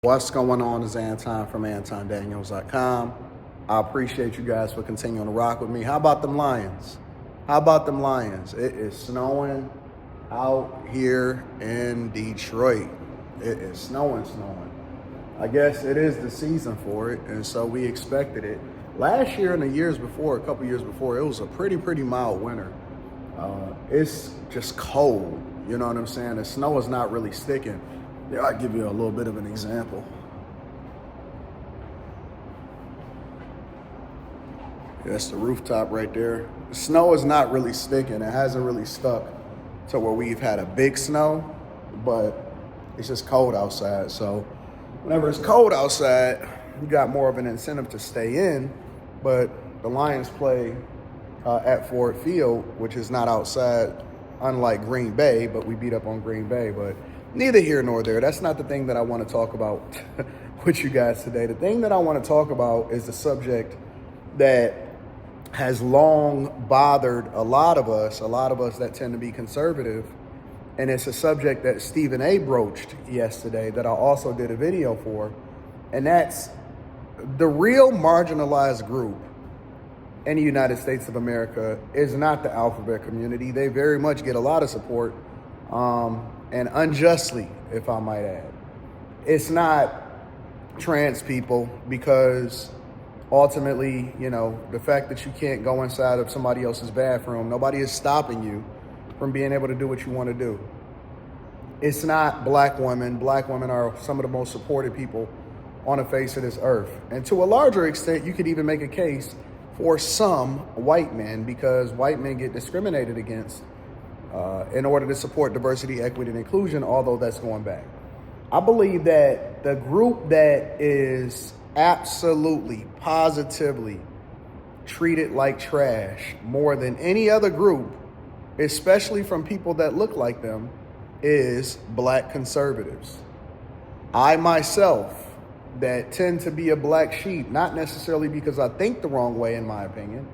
What's going on is Anton from AntonDaniels.com. I appreciate you guys for continuing to rock with me. How about them Lions? How about them Lions? It is snowing out here in Detroit. It is snowing. I guess it is the season for it, and so we expected it. Last year and the years before, a couple years before, it was a pretty mild winter. It's just cold, you know what I'm saying? The snow is not really sticking. Yeah, I'll give you a little bit of an example. That's the rooftop right there. The snow is not really sticking. It hasn't really stuck to where we've had a big snow, but it's just cold outside. So whenever it's cold outside, you got more of an incentive to stay in. But the Lions play at Ford Field, which is not outside, unlike Green Bay, but we beat up on Green Bay. But neither here nor there. That's not the thing that I want to talk about with you guys today. The thing that I want to talk about is the subject that has long bothered a lot of us that tend to be conservative. And it's a subject that Stephen A. broached yesterday that I also did a video for. And that's the real marginalized group in the United States of America is not the alphabet community. They very much get a lot of support. And unjustly, if I might add. It's not trans people, because ultimately, you know, the fact that you can't go inside of somebody else's bathroom, nobody is stopping you from being able to do what you want to do. It's not black women. Black women are some of the most supported people on the face of this earth. And to a larger extent, you could even make a case for some white men, because white men get discriminated against in order to support diversity, equity, and inclusion, although that's going back. I believe that the group that is absolutely, positively treated like trash more than any other group, especially from people that look like them, is black conservatives. I myself, that tend to be a black sheep, not necessarily because I think the wrong way, in my opinion,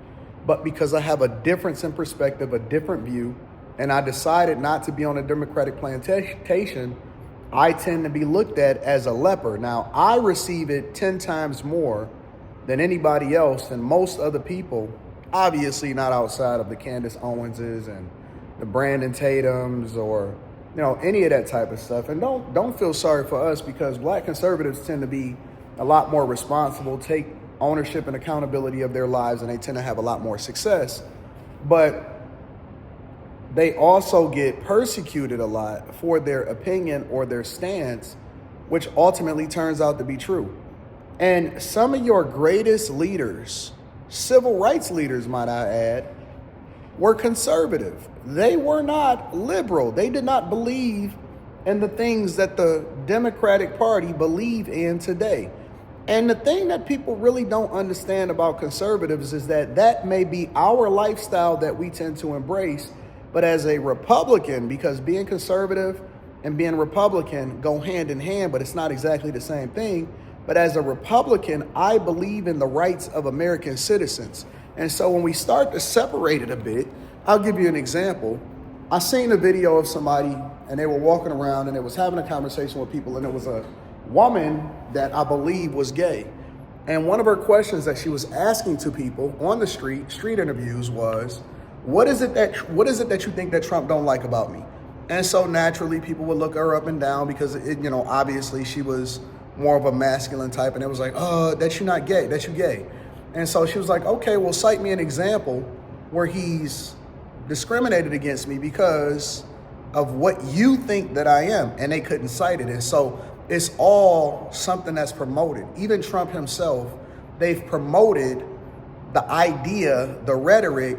but because I have a difference in perspective, a different view, and I decided not to be on a Democratic plantation, I tend to be looked at as a leper. Now, I receive it 10 times more than anybody else, and most other people, obviously not outside of the Candace Owenses and the Brandon Tatums or, you know, any of that type of stuff. And don't feel sorry for us, because black conservatives tend to be a lot more responsible, take ownership and accountability of their lives, and they tend to have a lot more success. But they also get persecuted a lot for their opinion or their stance, which ultimately turns out to be true. And some of your greatest leaders, civil rights leaders, might I add, were conservative. They were not liberal. They did not believe in the things that the Democratic Party believe in today. And the thing that people really don't understand about conservatives is that that may be our lifestyle that we tend to embrace. But as a Republican, because being conservative and being Republican go hand in hand, but it's not exactly the same thing. But as a Republican, I believe in the rights of American citizens. And so when we start to separate it a bit, I'll give you an example. I seen a video of somebody, and they were walking around, and it was having a conversation with people, and it was a woman that I believe was gay. And one of her questions that she was asking to people on the street interviews was, What is it that you think that Trump don't like about me? And so naturally, people would look her up and down, because obviously she was more of a masculine type, and it was like, that you're not gay, that you gay. And so she was like, okay, well, cite me an example where he's discriminated against me because of what you think that I am. And they couldn't cite it. And so it's all something that's promoted. Even Trump himself, they've promoted the idea, the rhetoric,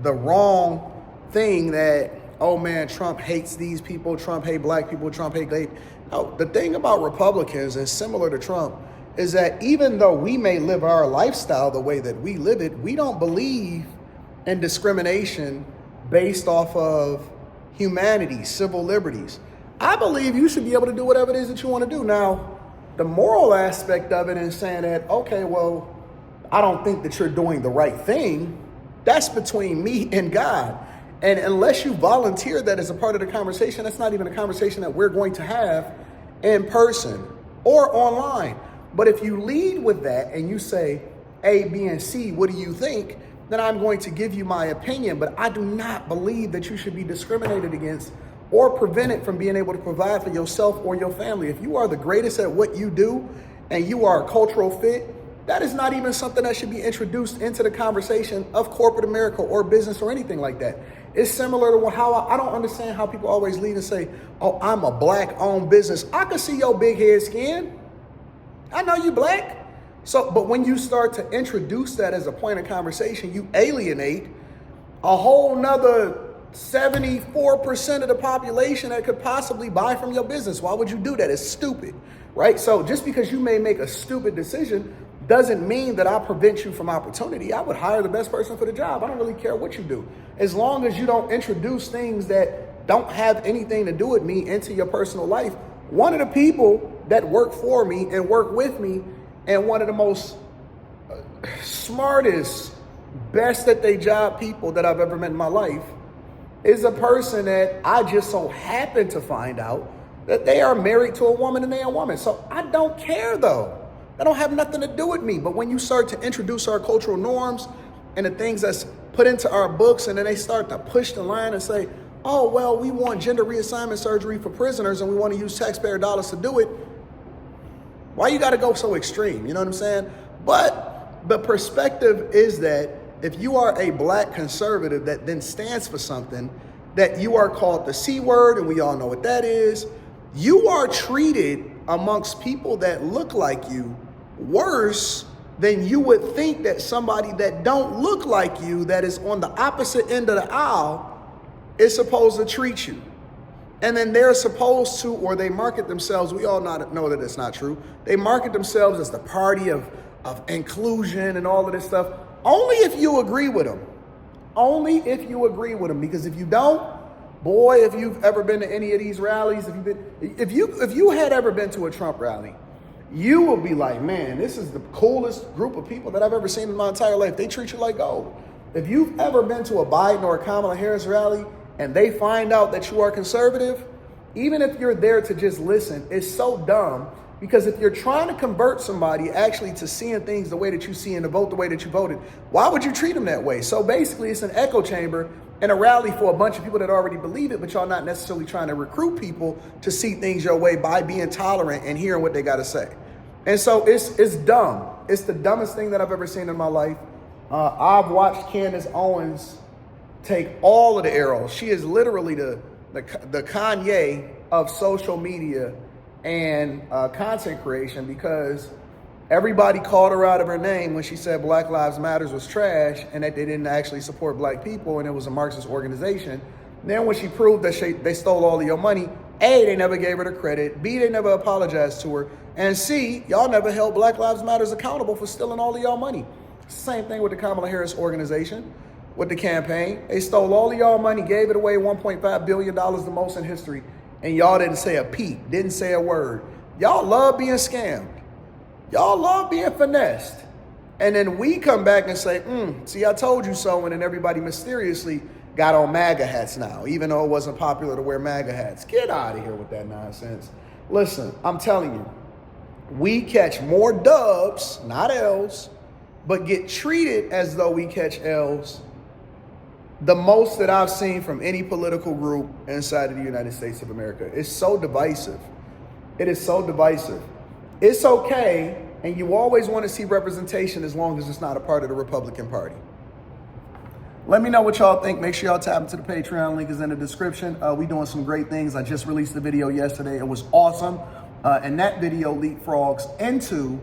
the wrong thing that, oh man, Trump hates these people, Trump hate black people, Trump hate gay. No, the thing about Republicans is similar to Trump is that even though we may live our lifestyle the way that we live it, we don't believe in discrimination based off of humanity, civil liberties. I believe you should be able to do whatever it is that you want to do. Now, the moral aspect of it is saying that, okay, well, I don't think that you're doing the right thing. That's between me and God. And unless you volunteer that as a part of the conversation, that's not even a conversation that we're going to have in person. or online. But if you lead with that and you say A, B, and C, what do you think? Then I'm going to give you my opinion, but I do not believe that you should be discriminated against or prevented from being able to provide for yourself or your family. If you are the greatest at what you do and you are a cultural fit, that is not even something that should be introduced into the conversation of corporate America or business or anything like that. It's similar to how I don't understand how people always lead and say, oh, I'm a black-owned business. I can see your big head skin. I know you black. So, but when you start to introduce that as a point of conversation, you alienate a whole nother 74% of the population that could possibly buy from your business. Why would you do that? It's stupid, right? So just because you may make a stupid decision doesn't mean that I prevent you from opportunity. I would hire the best person for the job. I don't really care what you do. As long as you don't introduce things that don't have anything to do with me into your personal life. One of the people that work for me and work with me and one of the most smartest, best at their job people that I've ever met in my life is a person that I just so happen to find out that they are married to a woman and they are a woman. So I don't care though. That don't have nothing to do with me. But when you start to introduce our cultural norms and the things that's put into our books, and then they start to push the line and say, oh, well, we want gender reassignment surgery for prisoners and we want to use taxpayer dollars to do it. Why you got to go so extreme? You know what I'm saying? But the perspective is that if you are a black conservative that then stands for something, that you are called the C word, and we all know what that is, you are treated amongst people that look like you worse than you would think that somebody that don't look like you, that is on the opposite end of the aisle, is supposed to treat you. And then they're supposed to, or they market themselves, we all know that it's not true, they market themselves as the party of inclusion and all of this stuff, only if you agree with them. Only if you agree with them, because if you don't, boy, if you've ever been to any of these rallies, if you had ever been to a Trump rally, you will be like, man, this is the coolest group of people that I've ever seen in my entire life. They treat you like gold. If you've ever been to a Biden or a Kamala Harris rally and they find out that you are conservative, even if you're there to just listen, it's so dumb. Because if you're trying to convert somebody actually to seeing things the way that you see and to vote the way that you voted, why would you treat them that way? So basically it's an echo chamber and a rally for a bunch of people that already believe it, but y'all not necessarily trying to recruit people to see things your way by being tolerant and hearing what they got to say. And so it's dumb. It's the dumbest thing that I've ever seen in my life. I've watched Candace Owens take all of the arrows. She is literally the Kanye of social media and content creation, because everybody called her out of her name when she said Black Lives Matters was trash and that they didn't actually support black people and it was a Marxist organization. And then when she proved that they stole all of your money, A, they never gave her the credit, B, they never apologized to her, and C, y'all never held Black Lives Matters accountable for stealing all of y'all money. Same thing with the Kamala Harris organization, with the campaign. They stole all of y'all money, gave it away, $1.5 billion, the most in history, and y'all didn't say a peep, didn't say a word. Y'all love being scammed. Y'all love being finessed. And then we come back and say, see, I told you so, and then everybody mysteriously got on MAGA hats now, even though it wasn't popular to wear MAGA hats. Get out of here with that nonsense. Listen, I'm telling you, we catch more dubs, not L's, but get treated as though we catch L's the most that I've seen from any political group inside of the United States of America. It's so divisive. It is so divisive. It's okay, and you always want to see representation as long as it's not a part of the Republican Party. Let me know what y'all think. Make sure y'all tap into the Patreon. Link is in the description. We doing some great things. I just released the video yesterday. It was awesome. And that video leapfrogs into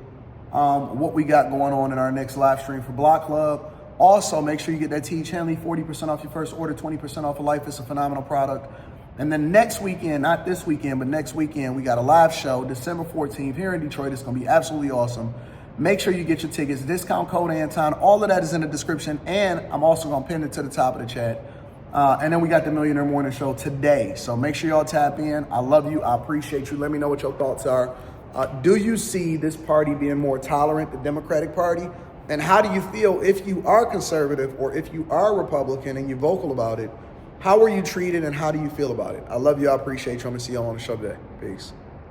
what we got going on in our next live stream for Block Club. Also, make sure you get that Teach Henley, 40% off your first order, 20% off of life. It's a phenomenal product. And then next weekend, not this weekend, but next weekend, we got a live show, December 14th here in Detroit. It's going to be absolutely awesome. Make sure you get your tickets. Discount code Anton. All of that is in the description. And I'm also going to pin it to the top of the chat. And then we got the Millionaire Morning Show today. So make sure y'all tap in. I love you. I appreciate you. Let me know what your thoughts are. Do you see this party being more tolerant, the Democratic Party? And how do you feel if you are conservative or if you are Republican and you're vocal about it? How are you treated and how do you feel about it? I love you. I appreciate you. I'm going to see y'all on the show today. Peace.